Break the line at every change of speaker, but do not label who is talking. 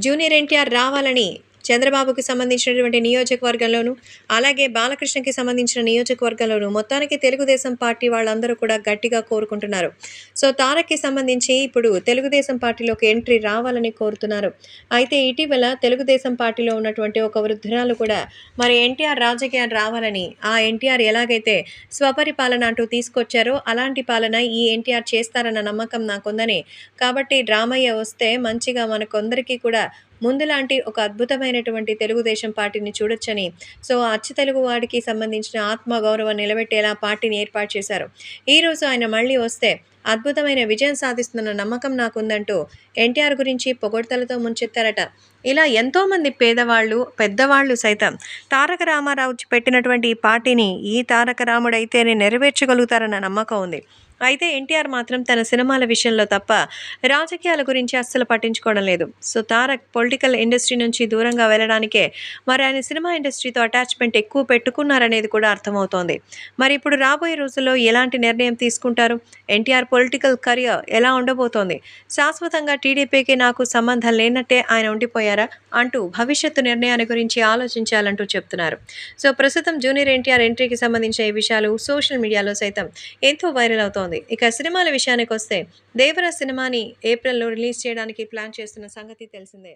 Junior NTR రావాలని చంద్రబాబుకి సంబంధించినటువంటి నియోజకవర్గంలోను, అలాగే బాలకృష్ణకి సంబంధించిన నియోజకవర్గంలోను మొత్తానికి తెలుగుదేశం పార్టీ వాళ్ళందరూ కూడా గట్టిగా కోరుకుంటున్నారు. సో, తారక్‌కి సంబంధించి ఇప్పుడు తెలుగుదేశం పార్టీలోకి ఎంట్రీ రావాలని కోరుతున్నారు. అయితే ఇటీవల తెలుగుదేశం పార్టీలో ఉన్నటువంటి ఒక వృద్ధురాలు కూడా మరి ఎన్టీఆర్ రాజకీయాలు రావాలని, ఆ ఎన్టీఆర్ ఎలాగైతే స్వపరిపాలన అంటూ తీసుకొచ్చారో అలాంటి పాలన ఈ ఎన్టీఆర్ చేస్తారన్న నమ్మకం నాకుందని, కాబట్టి రామయ్య వస్తే మంచిగా మనకందరికీ కూడా ముందులాంటి ఒక అద్భుతమైనటువంటి తెలుగుదేశం పార్టీని చూడొచ్చని, సో, అచ్చు తెలుగు వాడికి సంబంధించిన ఆత్మగౌరవం నిలబెట్టేలా పార్టీని ఏర్పాటు చేశారు. ఈరోజు ఆయన మళ్ళీ వస్తే అద్భుతమైన విజయం సాధిస్తున్న నమ్మకం నాకుందంటూ ఎన్టీఆర్ గురించి పొగడ్తలతో ముంచెత్తారట. ఇలా ఎంతోమంది పేదవాళ్ళు, పెద్దవాళ్ళు సైతం తారక రామారావు పెట్టినటువంటి ఈ పార్టీని ఈ తారక రాముడైతేనే నెరవేర్చగలుగుతారన్న నమ్మకం ఉంది. అయితే ఎన్టీఆర్ మాత్రం తన సినిమాల విషయంలో తప్ప రాజకీయాల గురించి అస్సలు పట్టించుకోవడం లేదు. సో, తారక్ పొలిటికల్ ఇండస్ట్రీ నుంచి దూరంగా వెళ్ళడానికే మరి ఆయన సినిమా ఇండస్ట్రీతో అటాచ్‌మెంట్ ఎక్కువ పెట్టుకున్నారనేది కూడా అర్థమవుతోంది. మరి ఇప్పుడు రాబోయే రోజుల్లో ఎలాంటి నిర్ణయం తీసుకుంటారు? ఎన్టీఆర్ పొలిటికల్ కెరియర్ ఎలా ఉండబోతోంది? శాశ్వతంగా టీడీపీకి నాకు సంబంధం లేనట్టే ఆయన ఉండిపోయారా? అంటూ భవిష్యత్తు నిర్ణయాన్ని గురించి ఆలోచించాలంటూ చెప్తున్నారు. సో, ప్రస్తుతం జూనియర్ ఎన్టీఆర్ ఎంట్రీకి సంబంధించిన ఈ విషయాలు సోషల్ మీడియాలో సైతం ఎంతో వైరల్ అవుతోంది. ఇక సినిమాల విషయానికొస్తే దేవర సినిమాని ఏప్రిల్‌లో రిలీజ్ చేయడానికి ప్లాన్ చేస్తున్న సంగతి తెలిసిందే.